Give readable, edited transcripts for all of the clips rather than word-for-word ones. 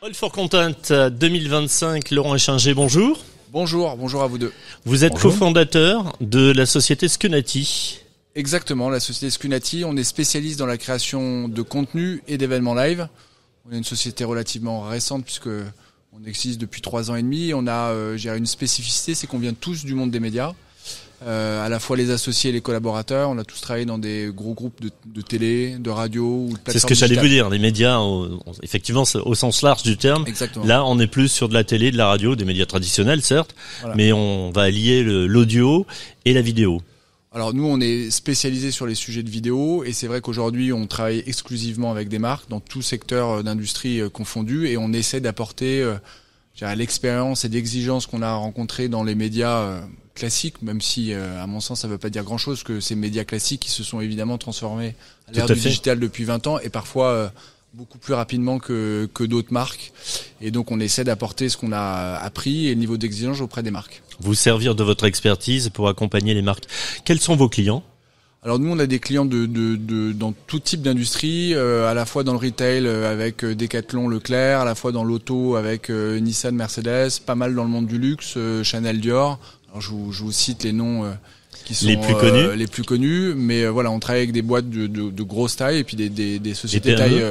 All for Content 2025, Laurent Echinger, bonjour. Bonjour à vous deux. Vous êtes cofondateur de la société Skunati. Exactement, la société Skunati, on est spécialiste dans la création de contenu et d'événements live. On est une société relativement récente puisque on existe depuis 3 ans et demi. On a une spécificité, c'est qu'on vient tous du monde des médias. À la fois les associés et les collaborateurs, on a tous travaillé dans des gros groupes de télé, de radio ou de plateformes. C'est ce que j'allais vous dire, les médias, effectivement, au sens large du terme. Exactement. Là, on est plus sur de la télé, de la radio, des médias traditionnels, certes, voilà. Mais on va allier l'audio et la vidéo. Alors nous, on est spécialisé sur les sujets de vidéo et c'est vrai qu'aujourd'hui, on travaille exclusivement avec des marques dans tout secteur d'industrie confondu et on essaie d'apporter l'expérience et l'exigence qu'on a rencontrées dans les médias classiques, même si, à mon sens, ça ne veut pas dire grand-chose, que ces médias classiques qui se sont évidemment transformés à l'ère du digital depuis 20 ans et parfois beaucoup plus rapidement que d'autres marques. Et donc, on essaie d'apporter ce qu'on a appris et le niveau d'exigence auprès des marques. Vous servir de votre expertise pour accompagner les marques. Quels sont vos clients ? Alors nous, on a des clients dans tout type d'industrie, à la fois dans le retail avec Decathlon, Leclerc, à la fois dans l'auto avec Nissan, Mercedes, pas mal dans le monde du luxe, Chanel, Dior. Alors je vous cite les noms qui sont les plus connus, mais voilà, on travaille avec des boîtes de grosse taille et puis des sociétés taille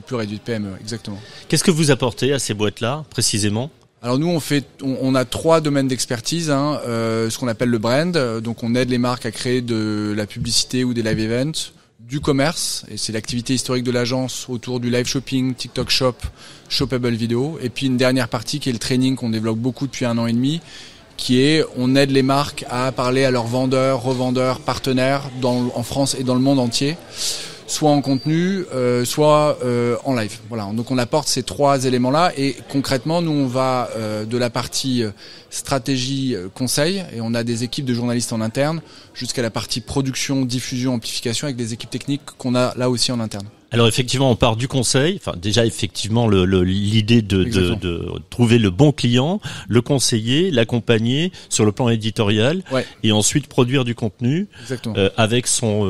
plus réduite, PME, exactement. Qu'est-ce que vous apportez à ces boîtes-là précisément ? Alors nous on a 3 domaines d'expertise, ce qu'on appelle le brand, donc on aide les marques à créer de la publicité ou des live events, du commerce, et c'est l'activité historique de l'agence autour du live shopping, TikTok Shop, Shoppable Video, et puis une dernière partie qui est le training qu'on développe beaucoup depuis 1 an et demi, qui est on aide les marques à parler à leurs vendeurs, revendeurs, partenaires en France et dans le monde entier, soit en contenu, soit en live. Voilà. Donc on apporte ces 3 éléments-là et concrètement, nous on va de la partie stratégie conseil et on a des équipes de journalistes en interne jusqu'à la partie production, diffusion, amplification avec des équipes techniques qu'on a là aussi en interne. Alors effectivement, on part du conseil. Enfin, déjà effectivement, l'idée de trouver le bon client, le conseiller, l'accompagner sur le plan éditorial, ouais. Et ensuite produire du contenu avec son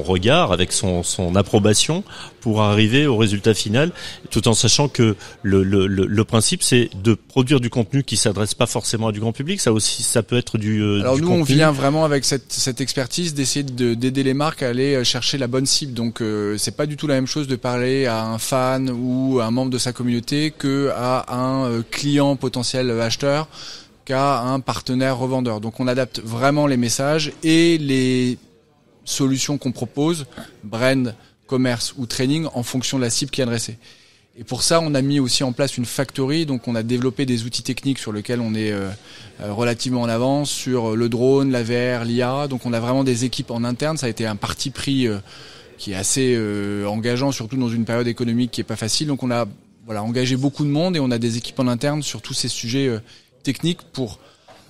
regard, avec son approbation pour arriver au résultat final, tout en sachant que le principe c'est de produire du contenu qui s'adresse pas forcément à du grand public. Ça aussi, ça peut être Alors du nous, contenu. On vient vraiment avec cette expertise d'essayer d'aider les marques à aller chercher la bonne cible. Donc c'est pas du tout la même chose de parler à un fan ou à un membre de sa communauté que à un client potentiel acheteur, qu'à un partenaire revendeur. Donc on adapte vraiment les messages et les solutions qu'on propose, brand, commerce ou training, en fonction de la cible qui est adressée. Et pour ça, on a mis aussi en place une factory, donc on a développé des outils techniques sur lesquels on est relativement en avance, sur le drone, la VR, l'IA. Donc on a vraiment des équipes en interne, ça a été un parti pris qui est assez engageant, surtout dans une période économique qui est pas facile. Donc on a engagé beaucoup de monde et on a des équipes en interne sur tous ces sujets techniques pour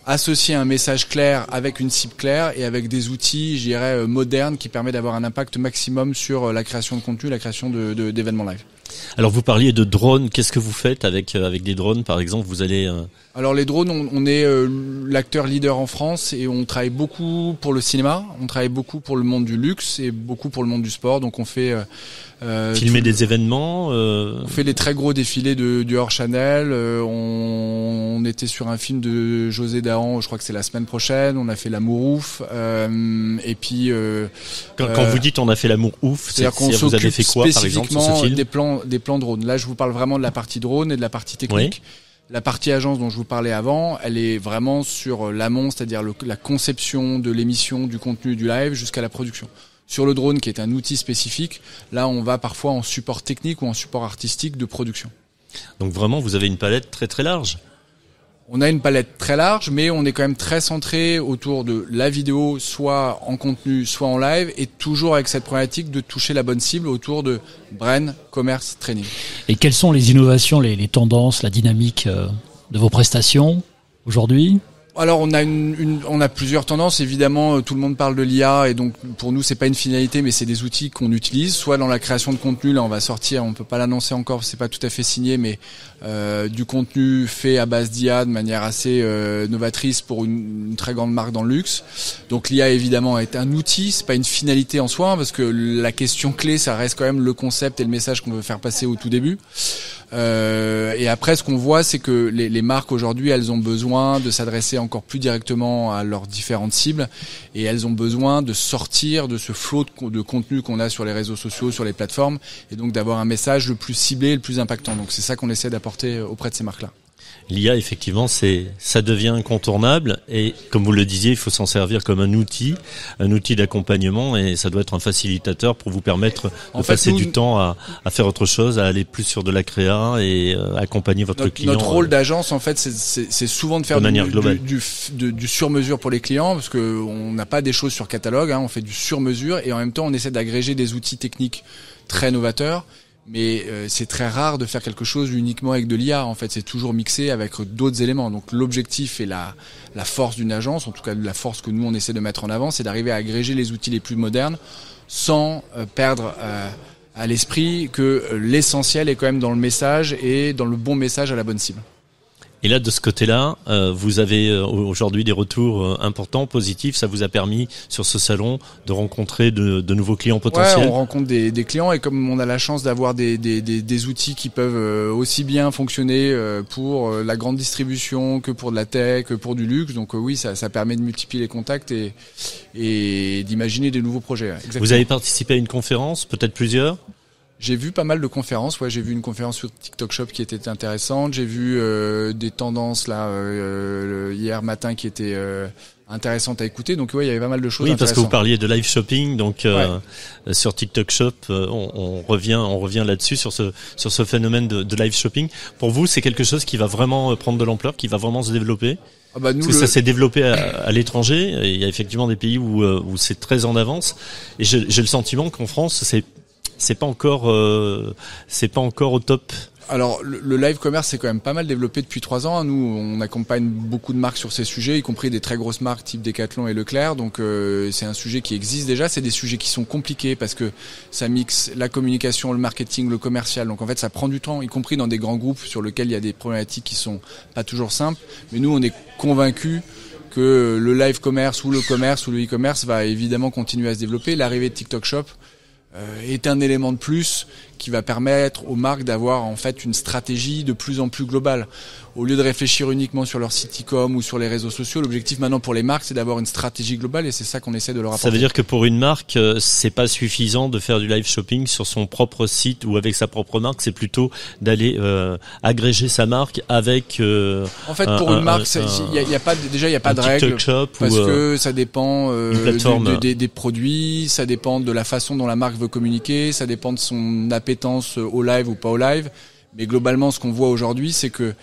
associer un message clair avec une cible claire et avec des outils, je dirais, modernes qui permettent d'avoir un impact maximum sur la création de contenu, la création d'événements live. Alors vous parliez de drones, qu'est-ce que vous faites avec des drones par exemple ? Vous allez Alors les drones, on est l'acteur leader en France et on travaille beaucoup pour le cinéma, on travaille beaucoup pour le monde du luxe et beaucoup pour le monde du sport. Donc on fait filmer des événements. On fait les très gros défilés du hors Chanel. On était sur un film de José Dahan, je crois que c'est la semaine prochaine. On a fait l'amour ouf. Et puis quand vous dites on a fait l'amour ouf, c'est-à-dire qu'on vous avez fait quoi par exemple sur ce film ? Des plans drone. Là, je vous parle vraiment de la partie drone et de la partie technique. Oui. La partie agence dont je vous parlais avant, elle est vraiment sur l'amont, c'est-à-dire la conception de l'émission, du contenu, du live, jusqu'à la production. Sur le drone, qui est un outil spécifique, là, on va parfois en support technique ou en support artistique de production. Donc vraiment, vous avez une palette très très large. On a une palette très large, mais on est quand même très centré autour de la vidéo, soit en contenu, soit en live, et toujours avec cette problématique de toucher la bonne cible autour de brand, commerce, training. Et quelles sont les innovations, les tendances, la dynamique de vos prestations aujourd'hui ? Alors on a plusieurs tendances. Évidemment, tout le monde parle de l'IA et donc pour nous c'est pas une finalité, mais c'est des outils qu'on utilise. Soit dans la création de contenu, là on va sortir, on peut pas l'annoncer encore, c'est pas tout à fait signé, mais du contenu fait à base d'IA de manière assez novatrice pour une très grande marque dans le luxe. Donc l'IA évidemment est un outil, c'est pas une finalité en soi, parce que la question clé ça reste quand même le concept et le message qu'on veut faire passer au tout début. Et après, ce qu'on voit, c'est que les marques aujourd'hui, elles ont besoin de s'adresser encore plus directement à leurs différentes cibles, et elles ont besoin de sortir de ce flot de contenu qu'on a sur les réseaux sociaux, sur les plateformes, et donc d'avoir un message le plus ciblé, le plus impactant. Donc c'est ça qu'on essaie d'apporter auprès de ces marques-là. L'IA, effectivement, ça devient incontournable et, comme vous le disiez, il faut s'en servir comme un outil d'accompagnement, et ça doit être un facilitateur pour vous permettre de passer du temps à faire autre chose, à aller plus sur de la créa et accompagner votre client. Notre rôle d'agence, en fait, c'est souvent de faire du sur-mesure pour les clients, parce que on n'a pas des choses sur catalogue, on fait du sur-mesure, et en même temps, on essaie d'agréger des outils techniques très novateurs. Mais c'est très rare de faire quelque chose uniquement avec de l'IA. En fait, c'est toujours mixé avec d'autres éléments. Donc l'objectif et la force d'une agence, en tout cas la force que nous on essaie de mettre en avant, c'est d'arriver à agréger les outils les plus modernes sans perdre à l'esprit que l'essentiel est quand même dans le message et dans le bon message à la bonne cible. Et là, de ce côté-là, vous avez aujourd'hui des retours importants, positifs. Ça vous a permis, sur ce salon, de rencontrer de nouveaux clients potentiels. Ouais, on rencontre des clients, et comme on a la chance d'avoir des outils qui peuvent aussi bien fonctionner pour la grande distribution que pour de la tech, que pour du luxe. Donc oui, ça permet de multiplier les contacts et d'imaginer des nouveaux projets. Exactement. Vous avez participé à une conférence, peut-être plusieurs ? J'ai vu pas mal de conférences. Ouais, j'ai vu une conférence sur TikTok Shop qui était intéressante. J'ai vu des tendances là hier matin qui étaient intéressantes à écouter. Donc ouais, il y avait pas mal de choses. Oui, parce que vous parliez de live shopping, donc sur TikTok Shop, on revient là-dessus sur ce phénomène de live shopping. Pour vous, c'est quelque chose qui va vraiment prendre de l'ampleur, qui va vraiment se développer. Parce que ça s'est développé à l'étranger. Il y a effectivement des pays où c'est très en avance. Et j'ai le sentiment qu'en France, c'est pas encore au top. Alors le live commerce c'est quand même pas mal développé depuis 3 ans. Nous on accompagne beaucoup de marques sur ces sujets, y compris des très grosses marques type Decathlon et Leclerc. Donc c'est un sujet qui existe déjà. C'est des sujets qui sont compliqués parce que ça mixe la communication, le marketing, le commercial. Donc en fait ça prend du temps, y compris dans des grands groupes sur lesquels il y a des problématiques qui sont pas toujours simples. Mais nous on est convaincus que le live commerce ou le e-commerce va évidemment continuer à se développer. L'arrivée de TikTok Shop est un élément de plus qui va permettre aux marques d'avoir en fait une stratégie de plus en plus globale. Au lieu de réfléchir uniquement sur leur site e-com ou sur les réseaux sociaux, l'objectif maintenant pour les marques, c'est d'avoir une stratégie globale, et c'est ça qu'on essaie de leur apporter. Ça veut dire que pour une marque, c'est pas suffisant de faire du live shopping sur son propre site ou avec sa propre marque, c'est plutôt d'aller agréger sa marque avec en fait pour une marque, il y a pas de règle parce que ça dépend des produits, ça dépend de la façon dont la marque veut communiquer, ça dépend de son appétence au live ou pas au live. Mais globalement, ce qu'on voit aujourd'hui, c'est que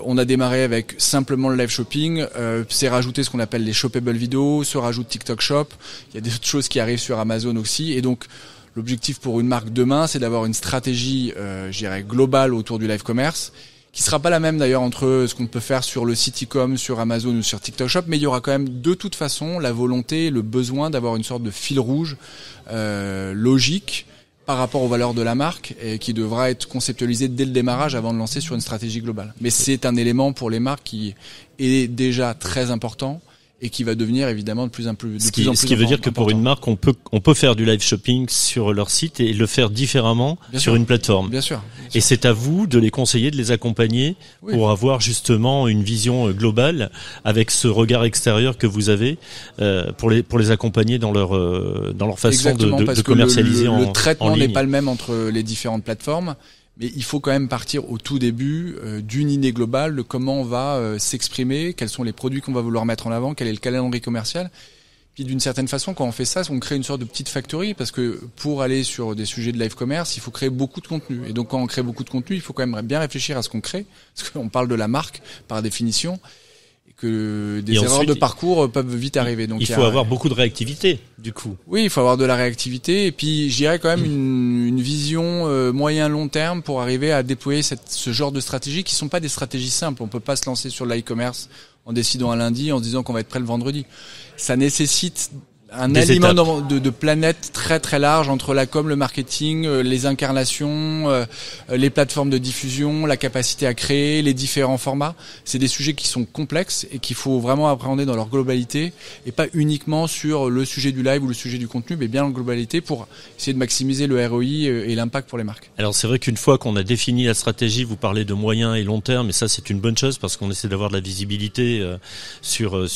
on a démarré avec simplement le live shopping, c'est rajouté ce qu'on appelle les shoppable vidéos, se rajoute TikTok Shop, il y a des autres choses qui arrivent sur Amazon aussi, et donc l'objectif pour une marque demain, c'est d'avoir une stratégie, je dirais, globale autour du live commerce, qui sera pas la même d'ailleurs entre ce qu'on peut faire sur le site e-com, sur Amazon ou sur TikTok Shop, mais il y aura quand même de toute façon la volonté, le besoin d'avoir une sorte de fil rouge logique par rapport aux valeurs de la marque, et qui devra être conceptualisé dès le démarrage avant de lancer sur une stratégie globale. Mais c'est un élément pour les marques qui est déjà très important et qui va devenir évidemment de plus en plus. Ce qui veut dire que pour une marque, on peut faire du live shopping sur leur site et le faire différemment sur une plateforme. Bien sûr. Et c'est à vous de les conseiller, de les accompagner pour avoir justement une vision globale avec ce regard extérieur que vous avez pour les accompagner dans leur façon de commercialiser en ligne. Le traitement n'est pas le même entre les différentes plateformes. Mais il faut quand même partir au tout début d'une idée globale de comment on va s'exprimer, quels sont les produits qu'on va vouloir mettre en avant, quel est le calendrier commercial. Puis d'une certaine façon, quand on fait ça, on crée une sorte de petite factory, parce que pour aller sur des sujets de live commerce, il faut créer beaucoup de contenu. Et donc quand on crée beaucoup de contenu, il faut quand même bien réfléchir à ce qu'on crée, parce qu'on parle de la marque par définition, et que des erreurs de parcours peuvent vite arriver. Donc il faut avoir beaucoup de réactivité du coup. Oui, il faut avoir de la réactivité et puis je dirais quand même une vision moyen-long terme pour arriver à déployer ce genre de stratégies qui sont pas des stratégies simples. On peut pas se lancer sur l'e-commerce en décidant un lundi en se disant qu'on va être prêt le vendredi. Ça nécessite un aliment de planète très très large entre la com, le marketing, les incarnations, les plateformes de diffusion, la capacité à créer, les différents formats. C'est des sujets qui sont complexes et qu'il faut vraiment appréhender dans leur globalité et pas uniquement sur le sujet du live ou le sujet du contenu, mais bien en globalité pour essayer de maximiser le ROI et l'impact pour les marques. Alors c'est vrai qu'une fois qu'on a défini la stratégie, vous parlez de moyen et long terme, et ça c'est une bonne chose parce qu'on essaie d'avoir de la visibilité sur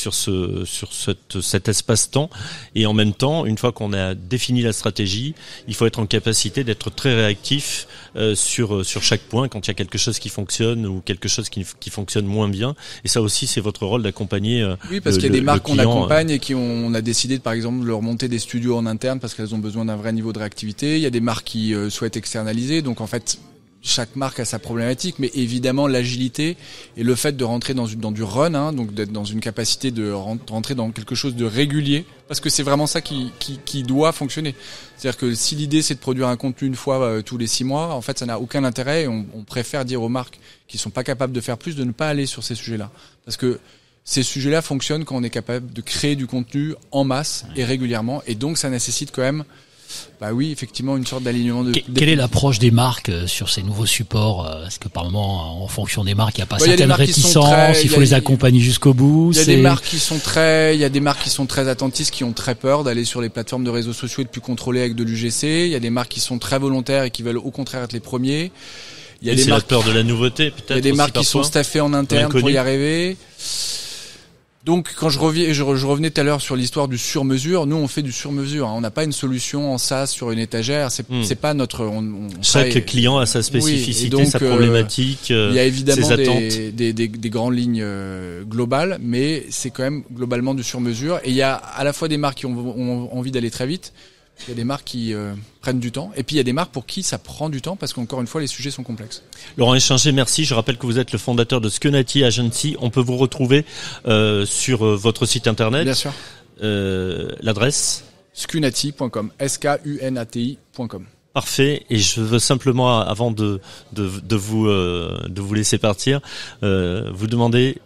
cet espace-temps. Et en même temps, une fois qu'on a défini la stratégie, il faut être en capacité d'être très réactif sur chaque point quand il y a quelque chose qui fonctionne ou quelque chose qui fonctionne moins bien. Et ça aussi, c'est votre rôle d'accompagner. Oui, parce qu'il y a des marques qu'on accompagne et on a décidé, par exemple, de leur monter des studios en interne parce qu'elles ont besoin d'un vrai niveau de réactivité. Il y a des marques qui souhaitent externaliser. Donc en fait, chaque marque a sa problématique, mais évidemment l'agilité et le fait de rentrer dans du run, donc d'être dans une capacité de rentrer dans quelque chose de régulier, parce que c'est vraiment ça qui doit fonctionner. C'est-à-dire que si l'idée c'est de produire un contenu une fois tous les 6 mois, en fait ça n'a aucun intérêt et on préfère dire aux marques qui sont pas capables de faire plus de ne pas aller sur ces sujets-là, parce que ces sujets-là fonctionnent quand on est capable de créer du contenu en masse et régulièrement, et donc ça nécessite quand même oui, effectivement, une sorte d'alignement Quelle est l'approche des marques sur ces nouveaux supports? Parce que par moment, en fonction des marques, il n'y a pas certaines réticences, il faut les accompagner jusqu'au bout. Il y a des marques qui sont très attentistes, qui ont très peur d'aller sur les plateformes de réseaux sociaux et de plus contrôler avec de l'UGC. Il y a des marques qui sont très volontaires et qui veulent au contraire être les premiers. Il y a des marques, la peur de la nouveauté, peut-être. Il y a des marques qui sont staffées en interne pour y arriver. Donc, quand je revenais tout à l'heure sur l'histoire du sur-mesure, nous on fait du sur-mesure. On n'a pas une solution en SaaS sur une étagère. C'est pas notre. Chaque client a sa spécificité, sa problématique, il y a évidemment ses attentes. des grandes lignes globales, mais c'est quand même globalement du sur-mesure. Et il y a à la fois des marques qui ont envie d'aller très vite. Il y a des marques qui prennent du temps. Et puis il y a des marques pour qui ça prend du temps parce qu'encore une fois, les sujets sont complexes. Laurent Échinger, merci. Je rappelle que vous êtes le fondateur de Skunati Agency. On peut vous retrouver sur votre site internet. Bien sûr. L'adresse Skunati.com. SKUNATI.com. Parfait. Et je veux simplement, avant de vous laisser partir, vous demander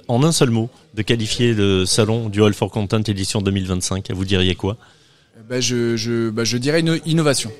en un seul mot de qualifier le salon du All for Content édition 2025. Vous diriez quoi? Je dirais innovation.